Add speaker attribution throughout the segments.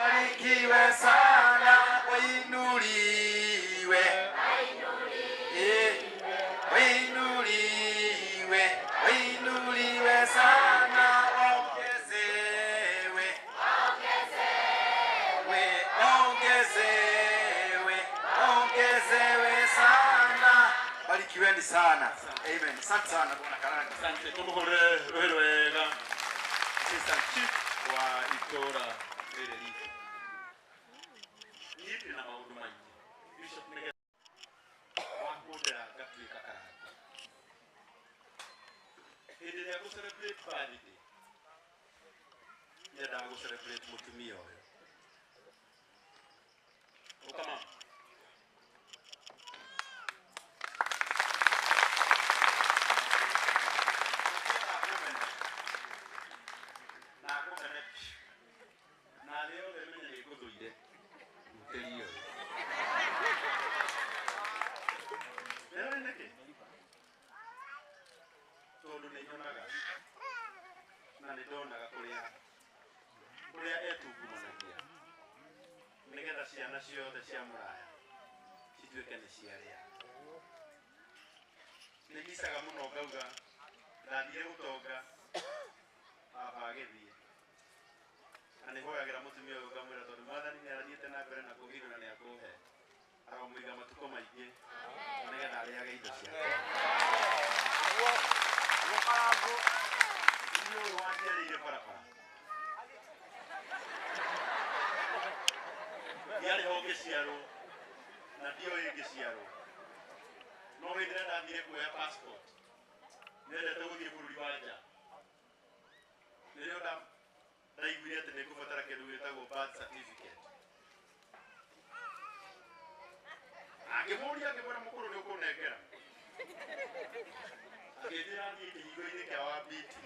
Speaker 1: barikiwe sana, wainuliwe, wainuliwe sana, ongezewe sana. Barikiweni sana. Amen. Asante sana Bwana Karanga.
Speaker 2: Asante tumuhore wega. Sasa chief wa itora ile hivi na mauduma hivi. Bishop Nege wakuda Katolika Karanga. Ile ya celebrate birthday. Ya dago celebrate mutumio. Ukama ciana ciothe cia Muraya cituĩke nĩ ciarĩa. Nĩ ngicaga mũno ngauga ndathire gũtonga baba agĩthiĩ, na nĩ hoyagĩra mũtumia ũyũ ngamwĩra tondũ Mwathani nĩ arathiĩte na mbere na kũgirĩra na nĩ akũhe aromũiga matukũ maingĩ nĩgetha arĩage indo ciake. Inyuĩ ũyũ waciarĩire barabara yale hoge ciaro na dio yenge ciaro no hĩndĩ ĩrĩa ndathire kuoya passport nĩendete gũthiĩ bũrũri wa nja nĩrĩo ndaiguire atĩ nĩ ngũbatara kĩndũ gĩtagwo birth certificate. Akĩmũria akĩmwĩra mũkũrũ nĩ ũkũnengera, akĩnjĩra thiĩ kĩhingo-inĩ kĩa Wambiti.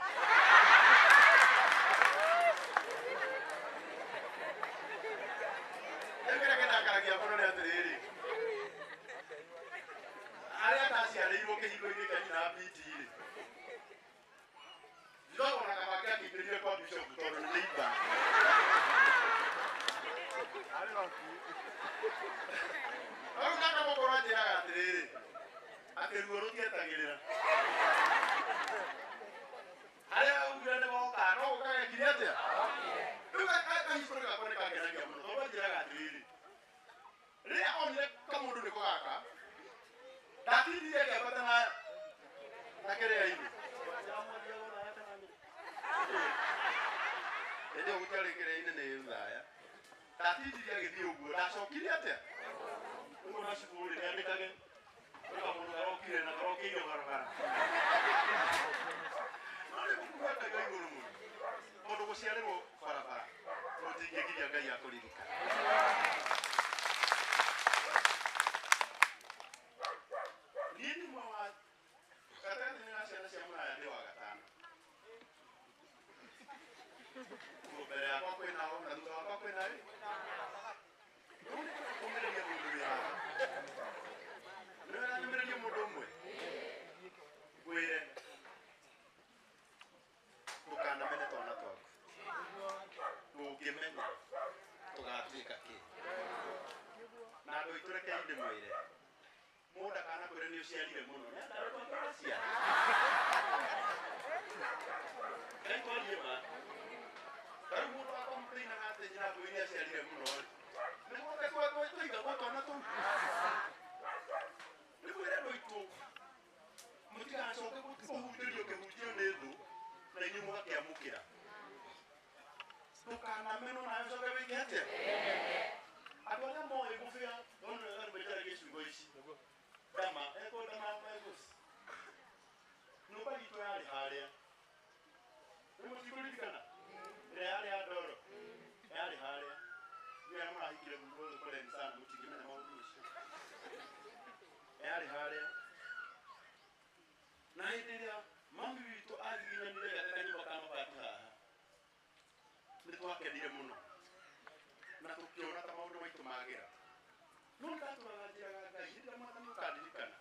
Speaker 2: Arĩa ndaciarĩirwo kĩhingo-inĩ kĩa nyina Wambiti-rĩ, ndĩrona kabake akĩingĩrire kwa Bishop tondũ nĩ neighbor. Rĩu ndakamũkũrũ anjĩraga atĩrĩrĩ, atĩ ruo rũtietagĩrĩra. Arĩa augire nĩ moka no gũkagekire atĩa? Rĩu kahistorĩ gakwa nĩ kangenagia mũno tondũ anjĩraga atĩrĩrĩ, rĩrĩa onire kamũndũ nĩko gaka ndatindirie ngĩambata na kĩrĩa-inĩ. Hĩndĩ ĩyo gũtiarĩ kĩrĩa-inĩ nĩ Rũraya. Ndatindirie agĩthiĩ ũguo, ndacokire atĩa? Ũguo na cibũ-rĩ nĩandĩkage kwĩ kamũndũ karokire na karokĩire barabara. No nĩ gũkuua Ngai wa igũrũ mũno tondũ gũciarĩrwo barabara gũtingĩgiria Ngai akũririkana. Mbere yakwa kwĩna ho na thutha wakwa kwĩna rĩ? Nĩũmĩrĩrie mũndũ wĩ haha. Nĩwega nyũmĩrĩrie mũndũ ũmwe. Ngwĩre ndũkanamene twana twaku. Tũngĩmenya tũgatuĩka kĩ? Na andũ aitũ rekei ndĩmwĩre, mũndũ ndakanakwĩre nĩ ũciarire mũno nĩandarĩkwo ũciara. Ngai twarie ma. Rĩu mũndũ akomplainaga atĩ nyina kwĩrĩa aciarire mũno-rĩ, nĩguo tũiga gwa twana tũu. Nĩguo andũ aitũ mũtigacoke kũhunjĩrio kĩhunjio nĩ thũ na inyuĩ mũgakĩamũkĩra. Ndũkanamenwo nawe ũcoke wĩke atĩa? Andũ arĩa moĩ gũbĩa nona nĩmaikaraga gĩcigo ici. Ndama, eko ndama megusi. Nyũmba itũ yarĩ harĩa. Nĩmũtikũririkana? Yarĩ ya ndoro. Yarĩ harĩa. Nĩ arĩa marahikire mũndũ poleni sana mũtingĩmenya maũndũ ũcio. Yarĩ harĩa. Na hĩndĩ ĩrĩa mami witũ agiginyanire gaka kanyũmba ka mabati haha, nĩtwakenire mũno na tũkĩona ta maũndũ maitũ magĩra. No nĩndatũraga njĩraga Ngai, hĩndĩ ĩrĩa Mwathani ũkandirikana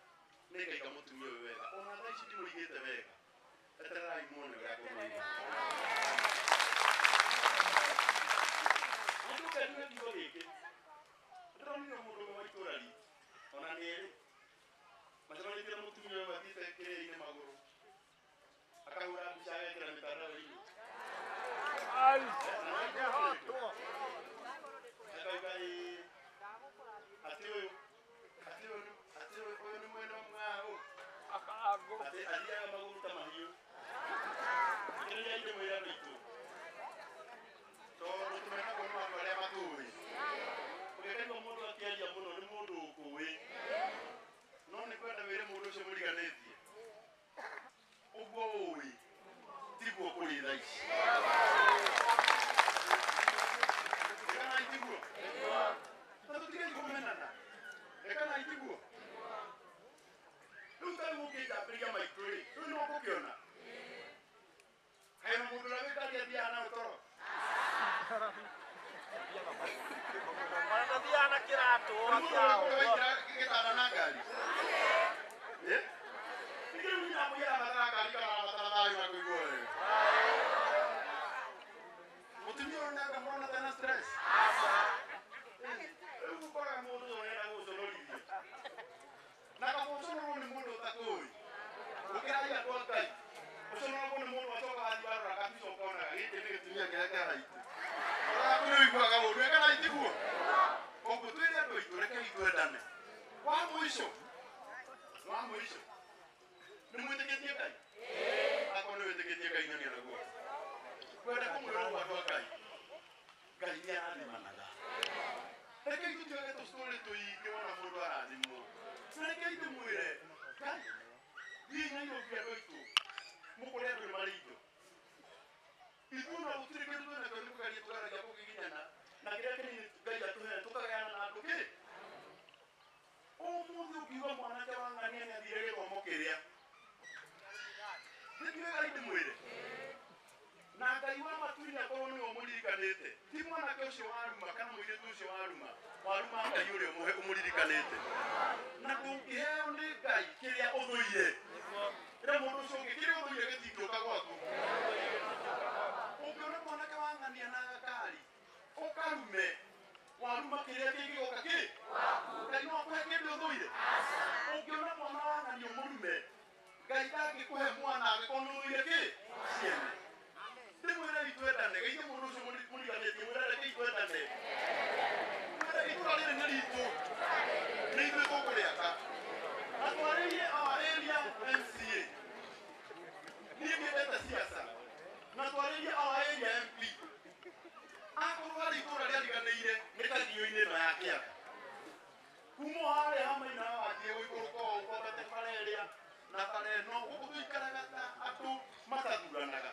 Speaker 2: nĩngaiga mũtumia ũyũ wega. Ona thaa ici ndimũigĩte wega. Etererai muone ũrĩa ngũmũiga. Ndikaniwe kigo giki. Ndĩronire mũndũ wa itũũra ritũ. Ona nĩrĩ. Macemanĩtie na mũtumia ũyũ athiĩte kĩrĩainĩ magũrũ. Akahũra mbica agekĩra mĩtandao-inĩ. Akauga atĩ ũyũ nĩ mwena mwao. Athiaga magũrũ ta mahiũ. Kĩrĩainĩ mwĩra witũ. Tondũ tũmenagwo nĩ andũ arĩa matũĩ. Ũngĩkaigua mũndũ akĩaria mũno nĩ mũndũ ũkũĩ. No nĩ kwenda wĩre mũndũ ũcio mũriganĩtie. Ũguo ũĩ. Tiguo kũrĩ thaa ici. Rekana itiguo. Na tũtige kũmenana. Rekana itiguo. Rĩu tarĩu ũngĩnjambĩria maitũ-rĩ, rĩu nĩ ũgũkĩona. Hena mũndũ ũrĩa wĩkaria athiaga na ũtoro.
Speaker 3: Wanathiaga na kĩratũ.
Speaker 2: Gĩtanda na ngari. Nĩkĩrĩu nyamũiyaga matara ngari kana matara thayo na kũigua wega. Mũtumia ũyũ nĩanga mũrona tena stress. Rĩu ũkoraga mũndũ ũyũ nĩenda gũconorithia. Na kamũconorwo nĩ mũndũ ũtakũĩ. Ũkĩragia andũ a Ngai. Ũconoragwo nĩ mũndũ wacoka wathiĩ warora kabica ũkonaga gĩkĩ nĩ gĩtumia kĩrĩa kĩaraitũ. Ũrĩa kũrĩ ũiguaga ũndũ ekana itiguo. Koguo twĩre andũ aitũ rekei twendane. Wa mũico. Nĩ mwĩtĩkĩtie Ngai? Akorwo nĩ wĩtĩkĩtie Ngai nyonia naguo. Kwenda kũmwĩra ũguo andũ a Ngai. Ngai nĩ arathimanaga. Rekei tũtuage tũcitũrĩ tũingĩ wona mũndũ arathimwo. Na rekei tũmwĩre Ngai. Thiĩ Nairobi andũ aitũ. Mũkũrĩ andũ nĩ marĩ indo. Ithuĩ no gũtirĩ kĩndũ twĩnakĩo nĩ kũgeria tũgeragia kũgiginyana. Na kĩrĩa kĩnini Ngai atũhe tũkagayana na andũ kĩ? Ũmũthĩ ũkiuga mwanake wa ng'ania nĩathire gĩthomo kĩrĩa. Nĩkĩo Ngai ndĩmwĩre. Na Ngai wa matu-inĩ akorwo nĩwe ũmũririkanĩte. Ti mwanake ũcio waruma kana mũirĩtu ũcio waruma. Waruma Ngai ũrĩa ũmũririkanĩte. Na ndũngĩheo nĩ Ngai kĩrĩa ũthũire. Rĩrĩa mũndũ ũcio ũngĩ kĩrĩa ũthũire gĩtingĩũka gwaku. Ũngĩona mwanake wa ng'ania na gakari. Ũkarume. Waruma kĩrĩa kĩngĩgoka kĩ? Ngai no akũhe kĩndũ ũthũire? Ũngĩona mwana wa ng'ania mũrume. Ngai ndangĩkũhe mwana angĩkorwo nĩ ũthũire kĩ? Ciene. Ndĩmwĩre twendane. Geithia mũndũ ũcio mũriganĩtie. Mwĩre rekei twendane. Mwĩre itũũra rĩrĩ nĩ ritũ. Nĩ ithuĩ tũkũrĩaka. Na twarĩrie our area MCA. Niĩ ndiendete siasa. Na twarĩrie our area MP. Akorwo harĩ itũũra rĩariganĩire nĩ Kathio-inĩ ĩno ya Kĩanda. Kuma harĩa hama-inĩ wanjie gũikũrũka ũũ kwambate bara ĩrĩa na bara ĩno gũkũ tũikaraga ta andũ matathuranaga.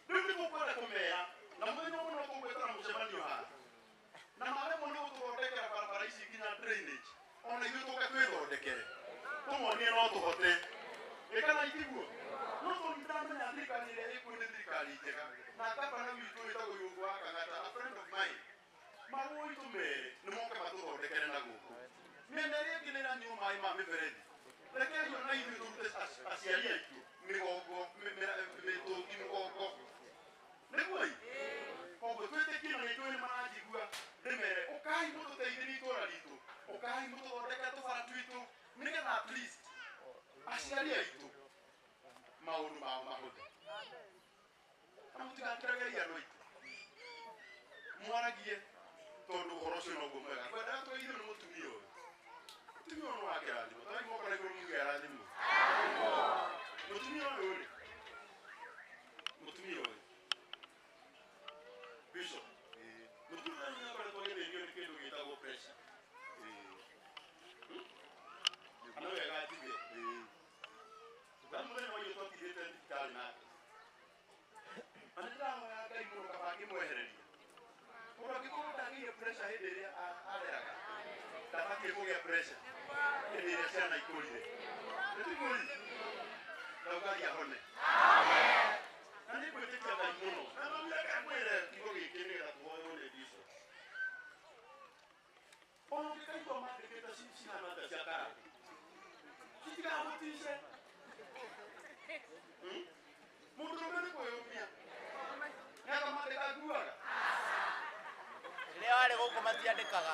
Speaker 2: Rĩu nĩ mũkwenda kũmera na mũthenya ũmwe no tũgwĩtana mũcemanio haha. Na maremwo nĩ gũtũthondekera barabara ici nginya drainage. Ona ithuĩ tũke twĩthondekere. Tũmonie no tũhote. Gĩkana itiguo. No tondũ ndamenya thirikari ĩrĩa ĩkuo nĩ thirikari njega. Na ngabana witũ wĩtagwo Yũngũ wa Kang'ata, a friend of mine. Magũi tũmere nĩ moke matũthondekere na gũkũ. Mĩena ĩrĩa ĩngĩ nĩ ĩranyua maĩ ma mĩberethi. Rekei ona ithuĩ tũrute aciari aitũ mĩgongo, mĩtũngi mũgongo. Nĩguo ĩ? Koguo twĩtĩkie na nĩtũĩ nĩ maranjigua. Ndĩmere ũkai mũtũteithĩrie itũũra ritũ. Ũkai mũtũthondekere tũbara twitũ. Nĩgetha at least aciari aitũ maũndũ mao mahũthe. Na mũtigakeregeria andũ aitũ. Mwaragie tondũ ũhoro ũcio noguo mwega. Kwendaga tũgeithio nĩ mũtumia ũyũ. Mũtumia ũyũ nĩ wa kĩrathimo. Tondũ mũkora igũrũ muge arathimwo. Mũtumia ũyũ rĩ. Mũtumia ũyũ. Bishop. Mũtumia ũyũ nĩ akoretwo agĩthĩnio nĩ kĩndũ gĩtagwo pressure. Ana wega atige. Na mũthenya wa iyo twatithĩte thibitarĩ nake. Na nĩndĩrahoya Ngai mũno kaba angĩmwehereria. Mũndũ angĩkorwo ndagĩire pressure hĩndĩ ĩrĩa areraga. Ndabatiĩ kũgĩa pressure hĩndĩ ĩrĩa ciana ikũrire. Nĩtũkũri. Na Ngai ahone. Na nĩngwĩtĩkia Ngai mũno. Na nomĩreke mwĩre kiugo gĩkĩ nĩgetha tũhoerwo nĩ Bishop. Ona ũngĩkaigua mandĩkĩte cihana ta cia karati. Citigagũtice. Mũndũrũme nĩ kwĩyũmia. Nĩakamandĩka nguaga.
Speaker 3: marĩ gũkũ matiandĩkaga.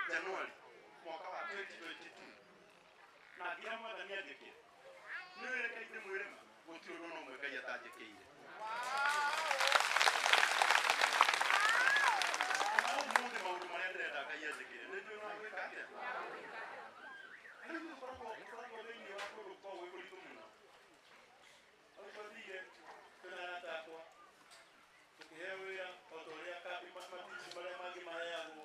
Speaker 2: Januari mwaka wa 2022 na ngira mwathani andike ni reke inde mwirema gutio no mwe Ngai atanjikire mundi maundu maria ndirenda Ngai anjikire ni ndio no gwika atia ni korwo thĩinĩ wa kũndũ kwa wĩkũritũ mũno aũthiire tena takwa tukiheo wĩra o ta ũrĩa matisi marĩa mangĩ maheagwo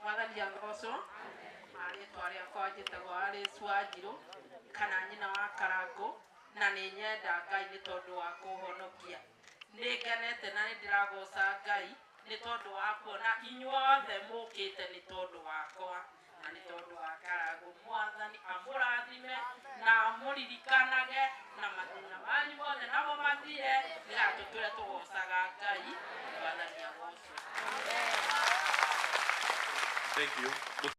Speaker 4: Mwathani agocwo marĩtwa rĩakwa njĩtagwo Alice Wanjirũ kana nyina wa Karangũ na nĩ nyenda Ngai nĩ tondũ wa kũhonokia. Nĩ ngenete na nĩ ndĩragoca Ngai nĩ tondũ wa kuona inyuothe mũkĩte nĩ tondũ wakwa na nĩ tondũ wa Karangũ. Mwathani amũrathime na amũririkanage na mathĩna manyu mothe namo mathire nĩgetha tũtũre tũgocaga Ngai. Mwathani agocwo.
Speaker 2: Thank you.